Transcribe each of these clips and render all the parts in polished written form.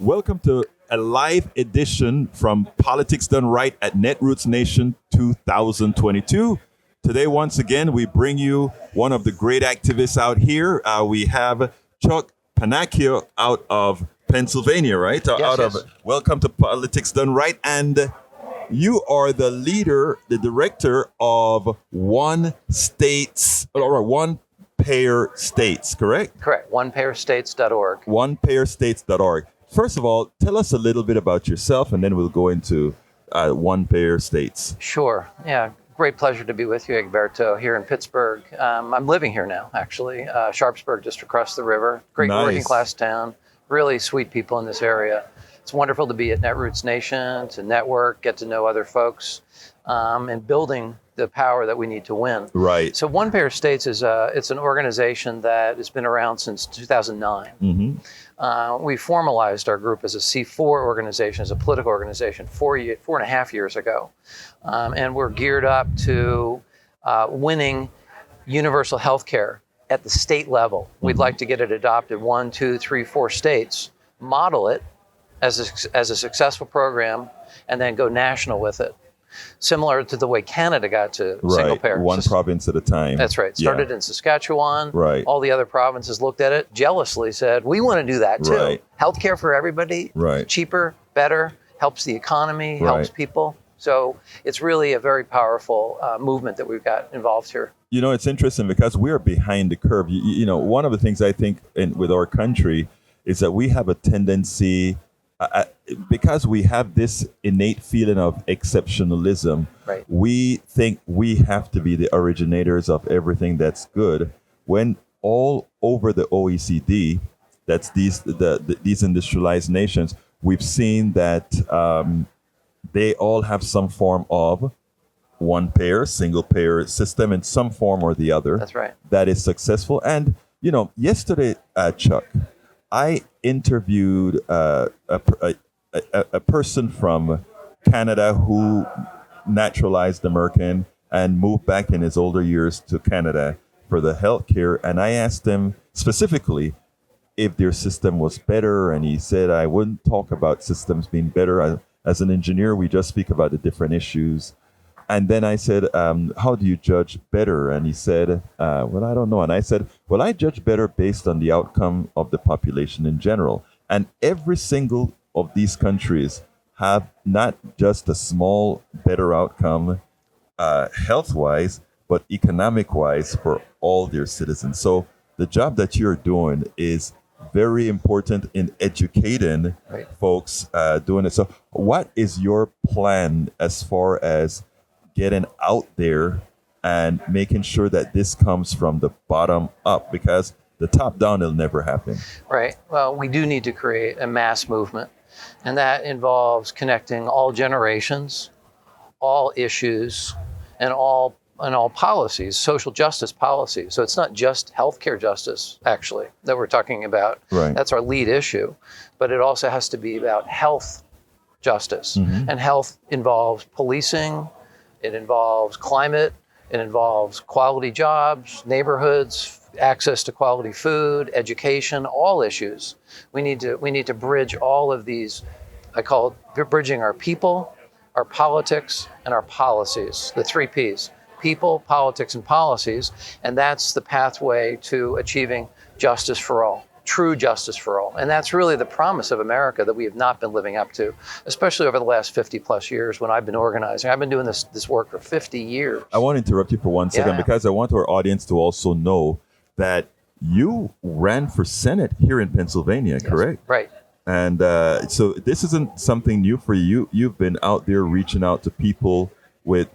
Welcome to a live edition from Politics Done Right at Netroots Nation 2022. Today, once again, we bring you one of the great activists out here. We have Chuck Pennacchio out of Pennsylvania, right? Welcome to Politics Done Right. And you are the leader, the director of OnePayerStates, correct? Correct. OnePayerStates.org. OnePayerStates.org. First of all, tell us a little bit about yourself, and then we'll go into OnePayerStates. Sure. Yeah. Great pleasure to be with you, Egberto, here in Pittsburgh. I'm living here now, actually. Sharpsburg, just across the river. Great working class town. Really sweet people in this area. It's wonderful to be at Netroots Nation, to network, get to know other folks, and building the power that we need to win. Right. So OnePayerStates it's an organization that has been around since 2009. Mm-hmm. We formalized our group as a C4 organization, as a political organization, 4.5 years ago. And we're geared up to winning universal health care at the state level. Mm-hmm. We'd like to get it adopted 1, 2, 3, 4 states, model it as a successful program, and then go national with it. Similar to the way Canada got to single payer. One province at a time. That's right. Started in Saskatchewan. Right. All the other provinces looked at it, jealously said, we want to do that too. Right. Healthcare for everybody. Right. Cheaper, better, helps the economy, helps people. So it's really a very powerful movement that we've got involved here. You know, it's interesting because we're behind the curve. You know, one of the things I think with our country is that we have a tendency, because we have this innate feeling of exceptionalism, right. We think we have to be the originators of everything that's good, when all over the OECD, that's these industrialized nations, we've seen that they all have some form of one payer, single payer system in some form or the other. That's right. That is successful. And, you know, yesterday, Chuck, I interviewed a person from Canada who naturalized American and moved back in his older years to Canada for the healthcare. And I asked him specifically if their system was better. And he said, I wouldn't talk about systems being better. As an engineer, we just speak about the different issues. And then I said, how do you judge better? And he said, well, I don't know. And I said, well, I judge better based on the outcome of the population in general. And every single of these countries have not just a small, better outcome health-wise, but economic-wise for all their citizens. So the job that you're doing is very important in educating folks doing it. So what is your plan as far as getting out there and making sure that this comes from the bottom up? Because the top down, it'll never happen. Right. Well, we do need to create a mass movement, and that involves connecting all generations, all issues, and all policies, social justice policies. So it's not just healthcare justice, actually, that we're talking about. Right. That's our lead issue. But it also has to be about health justice. Mm-hmm. And health involves policing, it involves climate, it involves quality jobs, neighborhoods, access to quality food, education, all issues. We need to bridge all of these. I call it bridging our people, our politics, and our policies, the 3 Ps. People, politics, and policies. And that's the pathway to achieving justice for all. True justice for all. And that's really the promise of America that we have not been living up to, especially over the last 50 plus years when I've been organizing. I've been doing this work for 50 years. I want to interrupt you for 1 second because I want our audience to also know that you ran for Senate here in Pennsylvania, correct? Right. And so this isn't something new for you. You've been out there reaching out to people with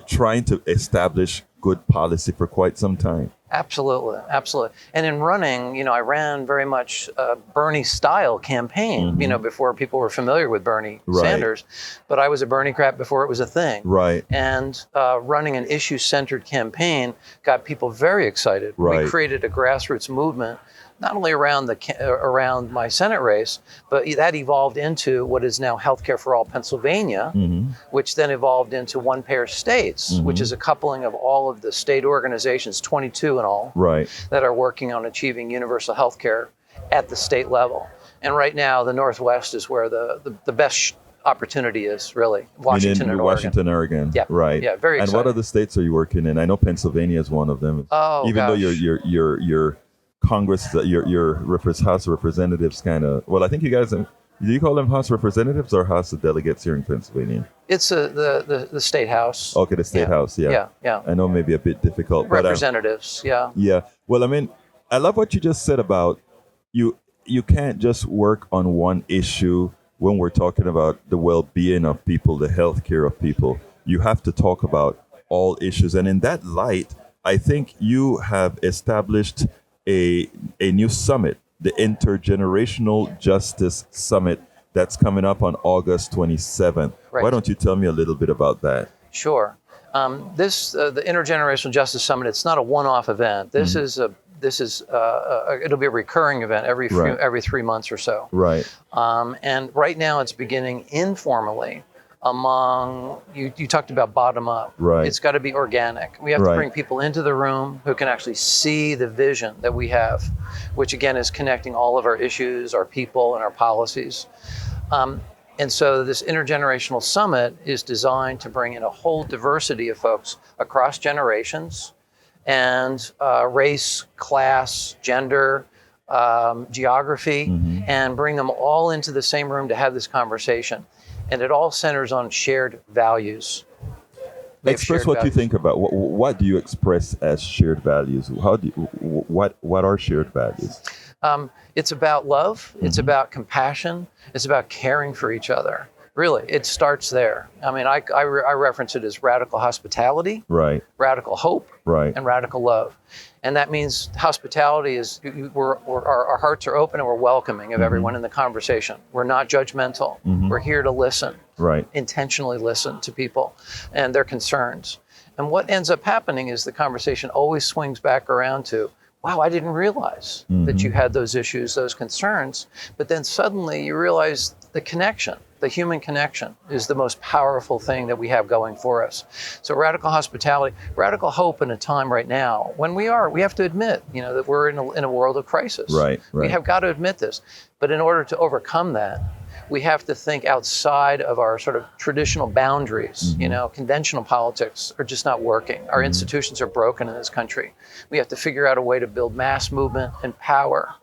trying to establish good policy for quite some time. Absolutely, absolutely. And in running, I ran very much a Bernie-style campaign, Mm-hmm. Before people were familiar with Bernie Sanders. But I was a Bernie crap before it was a thing. Right. And running an issue-centered campaign got people very excited. Right. We created a grassroots movement, not only around my Senate race, but that evolved into what is now Healthcare for All Pennsylvania, Mm-hmm. which then evolved into OnePayerStates, Mm-hmm. which is a coupling of all of the state organizations, 22 in all, Right. that are working on achieving universal health care at the state level. And right now, the Northwest is where the best opportunity is, really. Washington and Oregon. Washington, Oregon. Yeah. Right. Yeah, very And exciting. what other states are you working in? I know Pennsylvania is one of them. Oh, Even though gosh. your Congress, your House of Representatives kind of, well, I think you guys, do you call them House of Representatives or House of Delegates here in Pennsylvania? It's the State House. Okay, the State House, yeah. Yeah. I know maybe a bit difficult. Representatives, yeah. Yeah. Well, I mean, I love what you just said about you can't just work on one issue when we're talking about the well-being of people, the healthcare of people. You have to talk about all issues. And in that light, I think you have established a new summit, the Intergenerational Justice Summit that's coming up on August 27th. Right. Why don't you tell me a little bit about that? Sure. The Intergenerational Justice Summit, it's not a one-off event. This is it'll be a recurring event every 3 months or so. Right. And right now it's beginning informally among, you talked about bottom up. Right. It's got to be organic. We have to bring people into the room who can actually see the vision that we have, which again is connecting all of our issues, our people, and our policies. And so this intergenerational summit is designed to bring in a whole diversity of folks across generations and race, class, gender, geography, and bring them all into the same room to have this conversation. And it all centers on shared values. Express what you think about what do you express as shared values? What are shared values? It's about love. It's about compassion. It's about caring for each other. Really, it starts there. I mean, I reference it as radical hospitality, right? Radical hope, right? And radical love. And that means hospitality is our hearts are open and we're welcoming of everyone in the conversation. We're not judgmental. We're here to listen, right? Intentionally listen to people and their concerns. And what ends up happening is the conversation always swings back around to, wow, I didn't realize that you had those issues, those concerns. But then suddenly you realize the connection, the human connection is the most powerful thing that we have going for us. So radical hospitality, radical hope in a time right now when we have to admit, that we're in a world of crisis. Right. We have got to admit this. But in order to overcome that, we have to think outside of our sort of traditional boundaries. Conventional politics are just not working. Our institutions are broken in this country. We have to figure out a way to build mass movement and power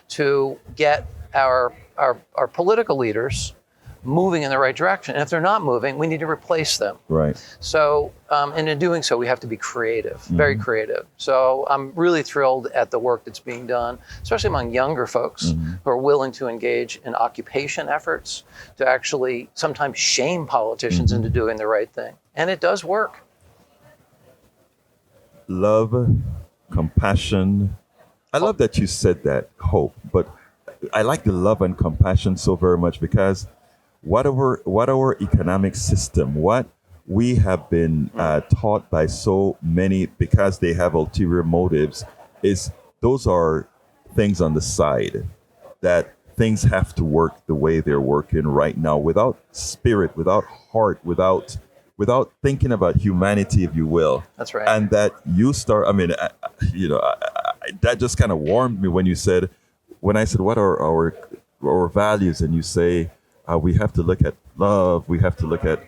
to get our political leaders moving in the right direction. And if they're not moving, we need to replace them. Right. So, and in doing so, we have to be creative, very creative. So I'm really thrilled at the work that's being done, especially among younger folks who are willing to engage in occupation efforts to actually sometimes shame politicians into doing the right thing. And it does work. Love, compassion. I love that you said that, hope, but I like the love and compassion so very much because what our economic system, what we have been taught by so many because they have ulterior motives, is those are things on the side, that things have to work the way they're working right now, without spirit, without heart, without thinking about humanity, if you will. That's right. And that you start. I mean, that just kind of warmed me when I said, what are our values, and you say, we have to look at love. We have to look at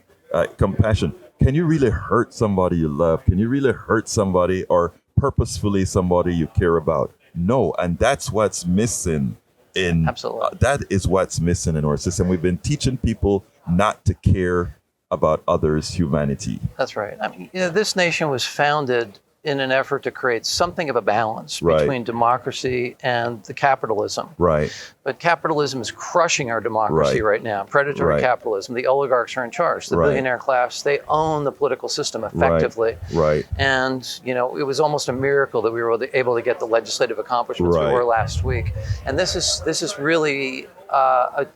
compassion. Can you really hurt somebody you love? Can you really hurt somebody or purposefully somebody you care about? No, and that's what's missing Absolutely. That is what's missing in our system. We've been teaching people not to care about others' humanity. That's right. I mean, this nation was founded in an effort to create something of a balance between democracy and the capitalism. Right. But capitalism is crushing our democracy right now. Predatory capitalism. The oligarchs are in charge. The billionaire class, they own the political system effectively. Right. And, it was almost a miracle that we were able to get the legislative accomplishments we were last week. And this is really,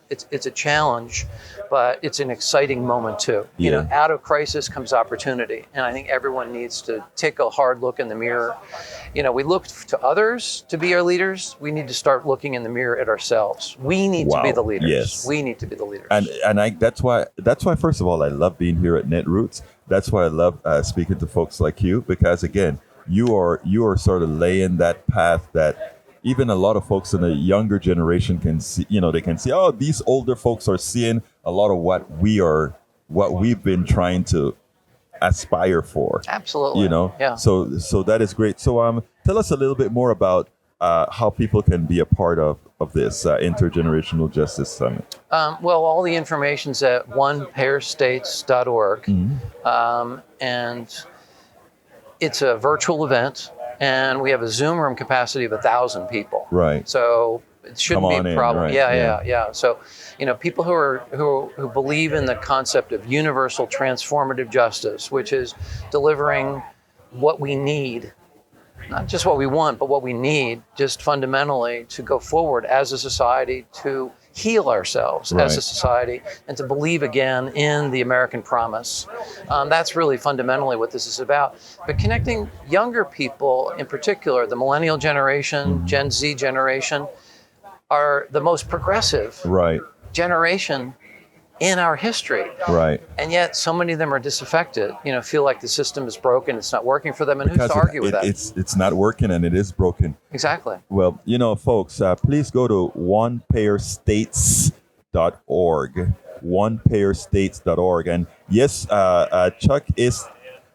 it's a challenge, but it's an exciting moment too. Out of crisis comes opportunity. And I think everyone needs to take a hard look in the mirror. We look to others to be our leaders. We need to start looking in the mirror at ourselves. We need to be the leaders. Yes. We need to be the leaders. And that's why first of all I love being here at Netroots. That's why I love speaking to folks like you, because again, you are sort of laying that path that even a lot of folks in the younger generation can see, they can see, oh, these older folks are seeing a lot of what we've been trying to aspire for. Absolutely. Yeah. So that is great. So tell us a little bit more about how people can be a part of this Intergenerational Justice Summit. Well, all the information's at OnePayerStates.org. And it's a virtual event, and we have a Zoom room capacity of 1,000 people. Right. So it shouldn't be a problem. Right. Yeah. So, people who believe in the concept of universal transformative justice, which is delivering what we need, not just what we want, but what we need, just fundamentally to go forward as a society, to heal ourselves as a society, and to believe again in the American promise. That's really fundamentally what this is about. But connecting younger people, in particular, the millennial generation, Gen Z generation, are the most progressive generation in our history. Right. And yet so many of them are disaffected, feel like the system is broken, it's not working for them, and who's to argue with that? It's not working, and it is broken. Exactly. Well, folks, please go to OnePayerStates.org, OnePayerStates.org. And yes, Chuck is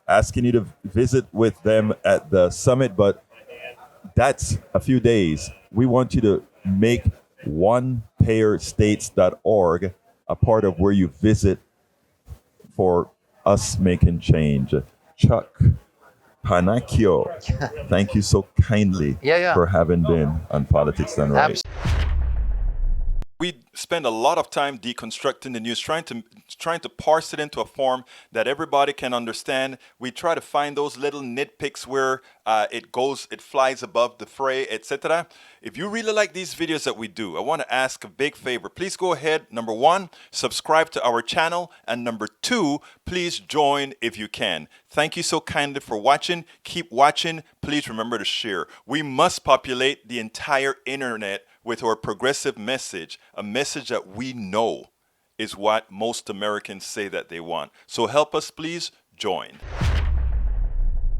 asking you to visit with them at the summit, but that's a few days. We want you to make OnePayerStates.org a part of where you visit for us making change. Chuck Pennacchio, thank you so kindly for having been on Politics Done Right. We spend a lot of time deconstructing the news, trying to parse it into a form that everybody can understand. We try to find those little nitpicks where it flies above the fray, etc. If you really like these videos that we do, I want to ask a big favor. Please go ahead. Number 1, subscribe to our channel. And number 2, please join if you can. Thank you so kindly for watching. Keep watching. Please remember to share. We must populate the entire internet with our progressive message, a message that we know is what most Americans say that they want. So help us, please join.